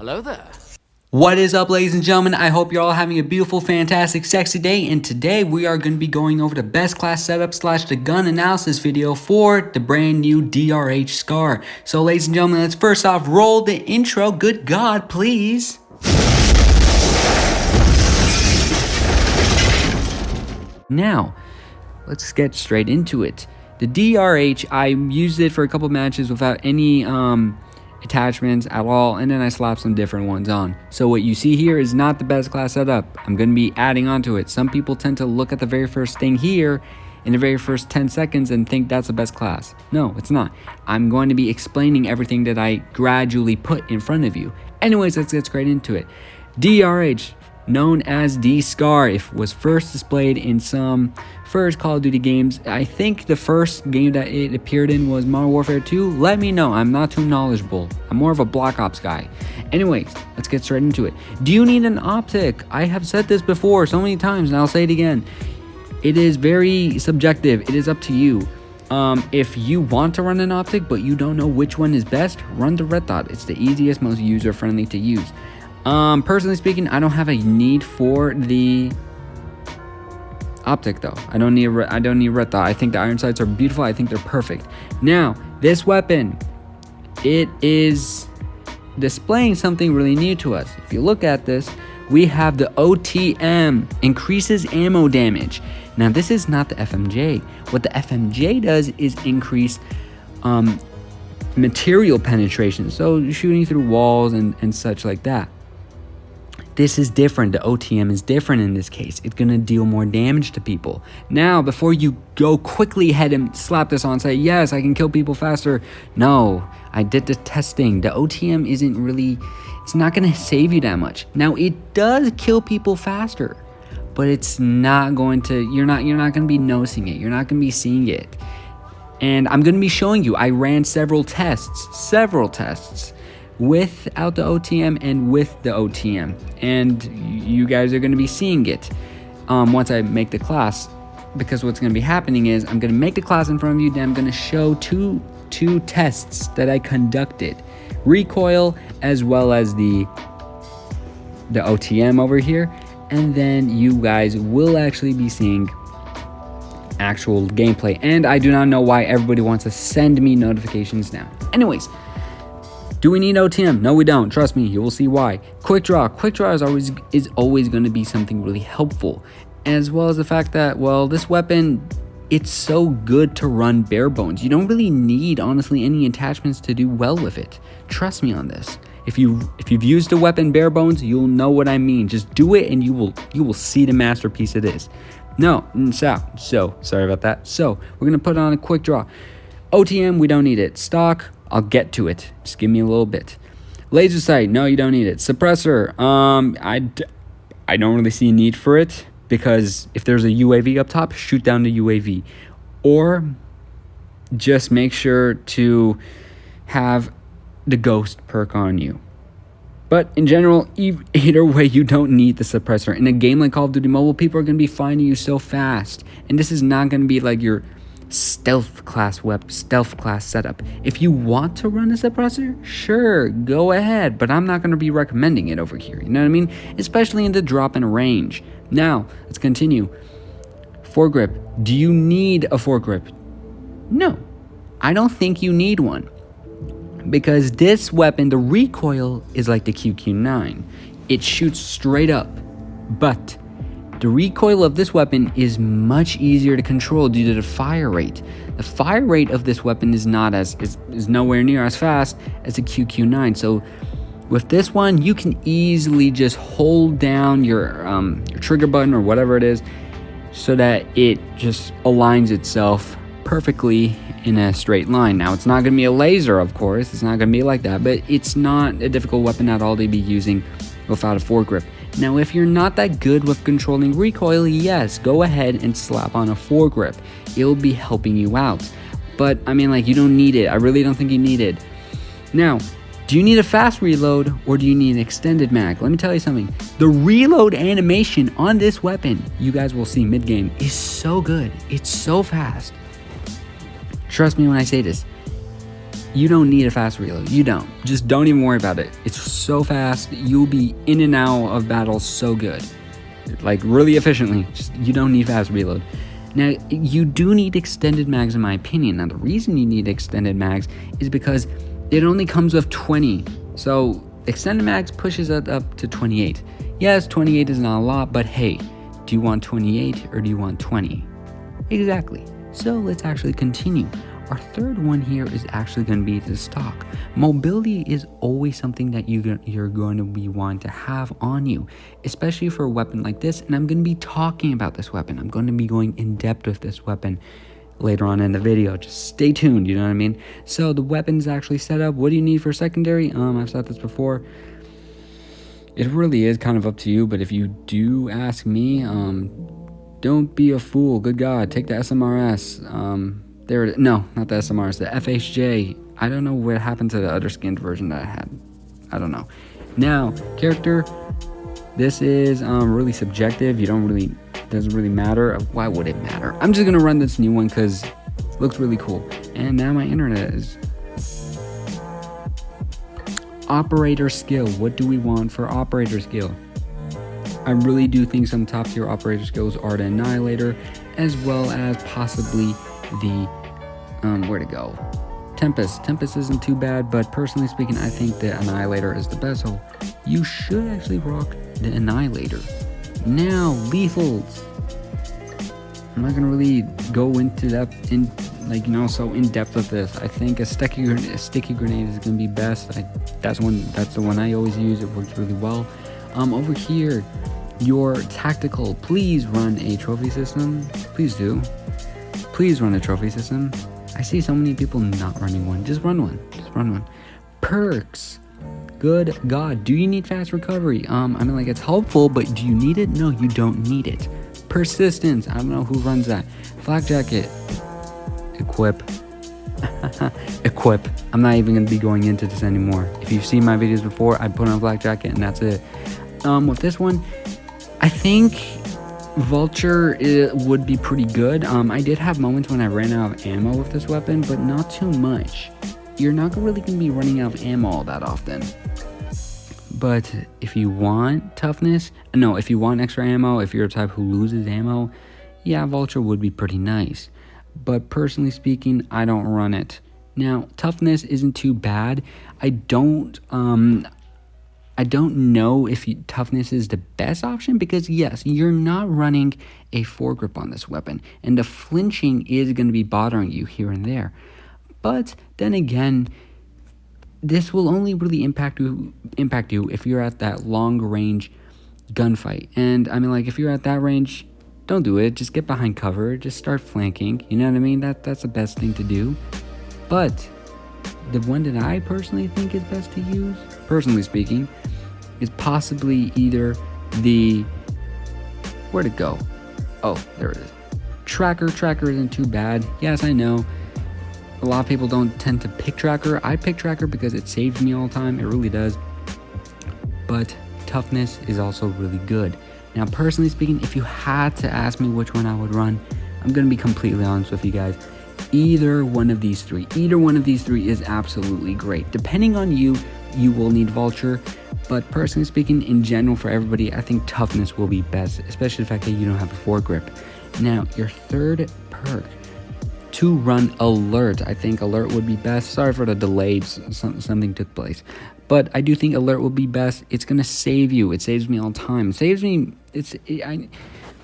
Hello there. What is up, ladies and gentlemen? I hope you're all having a beautiful, fantastic, sexy day, and today we are going to be going over the best class setup / the gun analysis video for the brand new DRH Scar. So ladies and gentlemen, let's first off roll the intro. Good God, please. Now, let's get straight into it. The DRH, I used it for a couple matches without any attachments at all, and then I slapped some different ones on. So what you see here is not the best class setup. I'm going to be adding on to it. Some people tend to look at the very first thing here in the very first 10 seconds and think that's the best class. No, it's not. I'm going to be explaining everything that I gradually put in front of you. Anyways, let's get straight into it. DRH, known as D-Scar, was first displayed in some first Call of Duty games. I think the first game that it appeared in was Modern Warfare 2. Let me know. I'm not too knowledgeable. I'm more of a Black Ops guy. Anyways, let's get straight into it. Do you need an optic? I have said this before so many times, and I'll say it again. It is very subjective. It is up to you. If you want to run an optic, but you don't know which one is best, run the red dot. It's the easiest, most user-friendly to use. Personally speaking, I don't have a need for the optic though. I don't need red dot. I think the iron sights are beautiful. I think they're perfect. Now, this weapon, it is displaying something really new to us. If you look at this, we have the OTM, increases ammo damage. Now, this is not the FMJ. What the FMJ does is increase material penetration, so shooting through walls and such like that. This is different. The OTM is different in this case. It's going to deal more damage to people. Now, before you go quickly ahead and slap this on and say, yes, I can kill people faster. No, I did the testing. The OTM isn't really, it's not going to save you that much. Now, it does kill people faster, but it's not going to, you're not going to be noticing it. You're not going to be seeing it. And I'm going to be showing you, I ran several tests without the OTM and with the OTM, and you guys are going to be seeing it once I make the class, because what's going to be happening is I'm going to make the class in front of you, then I'm going to show two tests that I conducted, recoil as well as the OTM over here, and then you guys will actually be seeing actual gameplay. And I do not know why everybody wants to send me notifications now. Anyways, do we need OTM? No, we don't. Trust me, you will see why. Quick draw is always going to be something really helpful, as well as the fact that, well, this weapon, it's so good to run bare bones. You don't really need, honestly, any attachments to do well with it. Trust me on this. If you've used the weapon bare bones, you'll know what I mean. Just do it, and you will see the masterpiece it is. No, so sorry about that. So we're gonna put on a quick draw. OTM, we don't need it. Stock, I'll get to it. Just give me a little bit. Laser sight, no, you don't need it. Suppressor, I don't really see a need for it, because if there's a UAV up top, shoot down the UAV, or just make sure to have the ghost perk on you. But in general, either way, you don't need the suppressor. In a game like Call of Duty Mobile, people are going to be finding you so fast. And this is not going to be like your stealth class setup. If you want to run a suppressor, sure, go ahead. But I'm not going to be recommending it over here. You know what I mean? Especially in the drop in range. Now, let's continue. Foregrip. Do you need a foregrip? No, I don't think you need one. Because this weapon, the recoil is like the QQ9. It shoots straight up. But the recoil of this weapon is much easier to control due to the fire rate. The fire rate of this weapon is nowhere near as fast as the QQ9. So with this one, you can easily just hold down your trigger button or whatever it is, so that it just aligns itself perfectly in a straight line. Now, it's not going to be a laser, of course. It's not going to be like that, but it's not a difficult weapon at all to be using without a foregrip. Now, if you're not that good with controlling recoil, yes, go ahead and slap on a foregrip. It'll be helping you out. But, I mean, like, you don't need it. I really don't think you need it. Now, do you need a fast reload or do you need an extended mag? Let me tell you something. The reload animation on this weapon, you guys will see mid-game, is so good. It's so fast. Trust me when I say this. You don't need a fast reload. You don't. Just don't even worry about it. It's so fast. You'll be in and out of battles so good. Like really efficiently. Just you don't need fast reload. Now, you do need extended mags in my opinion. Now, the reason you need extended mags is because it only comes with 20. So, extended mags pushes it up to 28. Yes, 28 is not a lot, but hey, do you want 28 or do you want 20? Exactly. So, let's actually continue. Our third one here is actually going to be the stock. Mobility is always something that you're going to be wanting to have on you, especially for a weapon like this. And I'm going to be talking about this weapon. I'm going to be going in depth with this weapon later on in the video. Just stay tuned, you know what I mean? So the weapon's actually set up. What do you need for secondary? I've said this before. It really is kind of up to you, but if you do ask me, don't be a fool. Good God, take the SMRS. No, not the SMRs, the FHJ. I don't know what happened to the other skinned version that I had. I don't know. Now, character, this is really subjective. Doesn't really matter. Why would it matter? I'm just gonna run this new one because it looks really cool. And now my internet is. Operator skill. What do we want for operator skill? I really do think some top tier operator skills are the Annihilator, as well as possibly the where to go? Tempest. Tempest isn't too bad, but personally speaking, I think the Annihilator is the best. So you should actually rock the Annihilator. Now, lethals. I'm not gonna really go into that so in depth with this. I think a sticky grenade is gonna be best. That's the one I always use. It works really well. Over here, your tactical. Please run a trophy system. Please do. Please run a trophy system. I see so many people not running one. Just run one. Perks. Good God. Do you need fast recovery? It's helpful, but do you need it? No, you don't need it. Persistence. I don't know who runs that. Flak jacket. Equip. Equip. I'm not even going to be going into this anymore. If you've seen my videos before, I put on a flak jacket and that's it. With this one, I think Vulture would be pretty good. I did have moments when I ran out of ammo with this weapon, but not too much. You're not really going to be running out of ammo all that often. But if you want toughness, if you want extra ammo, if you're a type who loses ammo, yeah, Vulture would be pretty nice. But personally speaking, I don't run it. Now, toughness isn't too bad. I don't know if toughness is the best option because, yes, you're not running a foregrip on this weapon, and the flinching is going to be bothering you here and there. But then again, this will only really impact you if you're at that long range gunfight. And if you're at that range, don't do it. Just get behind cover. Just start flanking. You know what I mean? That's the best thing to do. But the one that I personally think is best to use, personally speaking, is possibly either the... Where'd it go? Oh, there it is. Tracker. Tracker isn't too bad. Yes, I know. A lot of people don't tend to pick Tracker. I pick Tracker because it saves me all the time. It really does. But toughness is also really good. Now, personally speaking, if you had to ask me which one I would run, I'm going to be completely honest with you guys. Either one of these three is absolutely great. Depending on you, you will need Vulture. But personally speaking, in general, for everybody, I think toughness will be best, especially the fact that you don't have a foregrip. Now, your third perk, to run Alert. I think Alert would be best. Sorry for the delays, something took place. But I do think Alert will be best. It's going to save you. It saves me all the time. It saves me,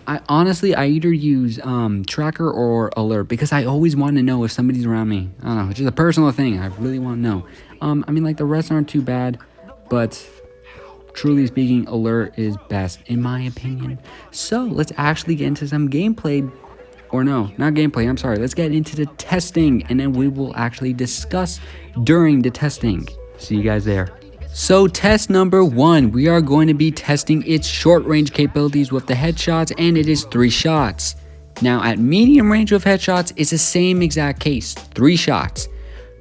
I honestly, I either use Tracker or Alert because I always want to know if somebody's around me. I don't know, it's just a personal thing. I really want to know. The rest aren't too bad, but truly speaking, Alert is best in my opinion. So let's actually get into some gameplay. Or no, not gameplay, I'm sorry. Let's get into the testing, and then we will actually discuss during the testing. See you guys there. So test number 1, we are going to be testing its short range capabilities with the headshots, and it is 3 shots. Now at medium range with headshots, it's the same exact case, 3 shots.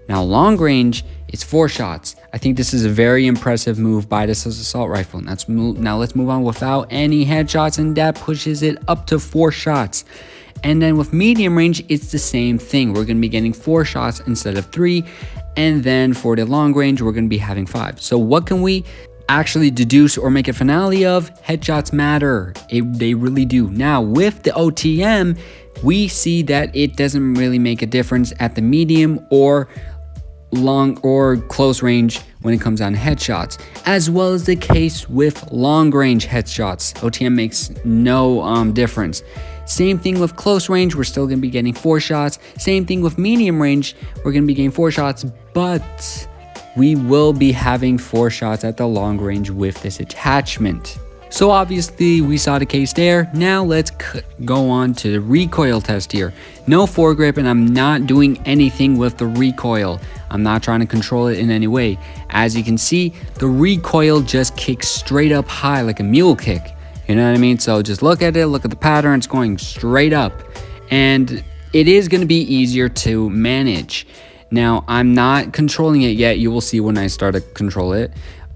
Now long range, it's 4 shots. I think this is a very impressive move by this assault rifle. Now let's move on without any headshots, and that pushes it up to 4 shots. And then with medium range, it's the same thing. We're going to be getting 4 shots instead of 3. And then for the long range, we're going to be having 5. So what can we actually deduce or make a finale of? Headshots matter. They really do. Now with the OTM, we see that it doesn't really make a difference at the medium or long or close range when it comes down to headshots, as well as the case with long range headshots. OTM makes no difference. Same thing with close range, we're still going to be getting 4 shots. Same thing with medium range, we're going to be getting 4 shots, but we will be having 4 shots at the long range with this attachment. So obviously we saw the case there. Now let's go on to the recoil test here. No foregrip, and I'm not doing anything with the recoil. I'm not trying to control it in any way. As you can see, the recoil just kicks straight up high like a mule kick. You know what I mean? So just look at it, look at the pattern, it's going straight up. And it is going to be easier to manage. Now, I'm not controlling it yet. You will see when I start to control it.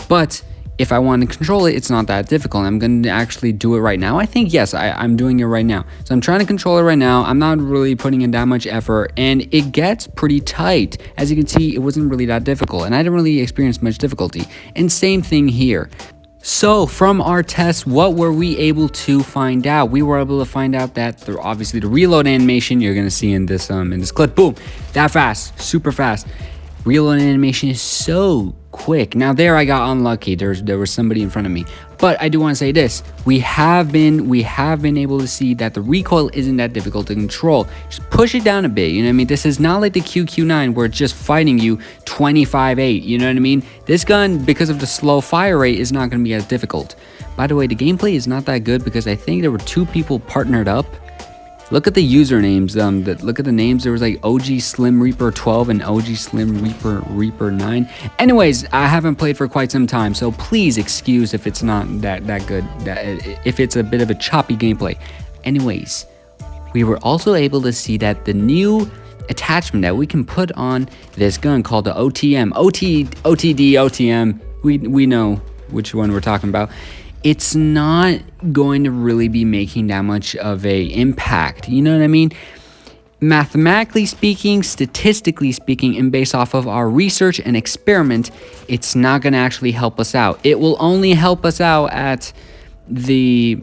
But if I want to control it, it's not that difficult. I'm going to actually do it right now. I think, yes, I'm doing it right now. So I'm trying to control it right now. I'm not really putting in that much effort, and it gets pretty tight. As you can see, it wasn't really that difficult, and I didn't really experience much difficulty. And same thing here. So from our tests, what were we able to find out? We were able to find out that obviously the reload animation you're going to see in this clip, boom, that fast, super fast. Reload animation is so quick. Now there I got unlucky. There was somebody in front of me. But I do want to say this. We have been able to see that the recoil isn't that difficult to control. Just push it down a bit, you know what I mean? This is not like the QQ9 where it's just fighting you 25-8, you know what I mean? This gun, because of the slow fire rate, is not going to be as difficult. By the way, the gameplay is not that good because I think there were 2 people partnered up. Look at the usernames. Look at the names. There was like OG Slim Reaper 12 and OG Slim Reaper 9. Anyways, I haven't played for quite some time, so please excuse if it's not that good. If it's a bit of a choppy gameplay. Anyways, we were also able to see that the new attachment that we can put on this gun called the OTM, OTD, OTM. We know which one we're talking about. It's not going to really be making that much of a impact. You know what I mean? Mathematically speaking, statistically speaking, and based off of our research and experiment, it's not going to actually help us out. It will only help us out at the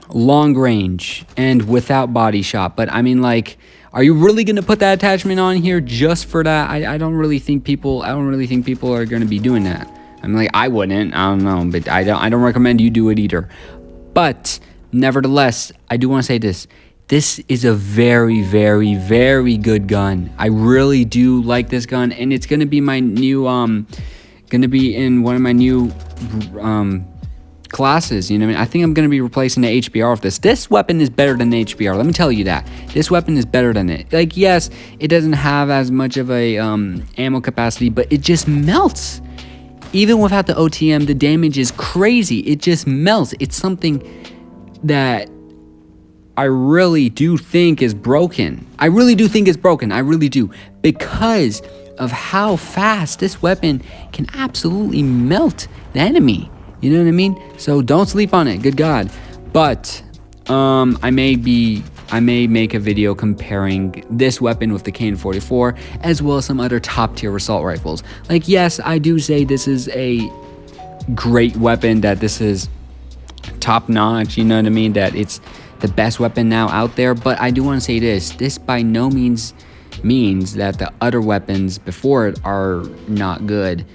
long range and without body shot. But I mean, like, are you really going to put that attachment on here just for that? I don't really think people are going to be doing that. I mean, like, I wouldn't. I don't know, but I don't recommend you do it either. But nevertheless, I do want to say this. This is a very, very, very good gun. I really do like this gun, and it's gonna be my new gonna be in one of my new classes. You know what I mean? I think I'm gonna be replacing the HBR with this. This weapon is better than the HBR. Let me tell you that. This weapon is better than it. Like, yes, it doesn't have as much of a ammo capacity, but it just melts. Even without the OTM, the damage is crazy. It just melts. It's something that I really do think is broken. I really do think it's broken. I really do. Because of how fast this weapon can absolutely melt the enemy. You know what I mean? So don't sleep on it. Good God. But I may make a video comparing this weapon with the KN-44 as well as some other top tier assault rifles. Like, yes, I do say this is a great weapon, that this is top notch, you know what I mean, that it's the best weapon now out there. But I do want to say this by no means means that the other weapons before it are not good.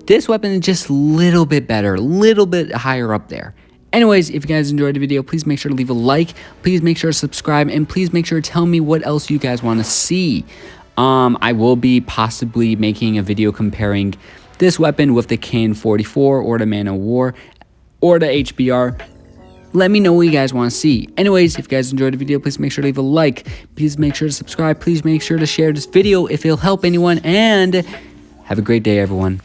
This weapon is just a little bit better, a little bit higher up there. Anyways, if you guys enjoyed the video, please make sure to leave a like, please make sure to subscribe, and please make sure to tell me what else you guys want to see. I will be possibly making a video comparing this weapon with the KN-44 or the Man of War or the HBR. Let me know what you guys want to see. Anyways, if you guys enjoyed the video, please make sure to leave a like, please make sure to subscribe, please make sure to share this video if it'll help anyone, and have a great day, everyone.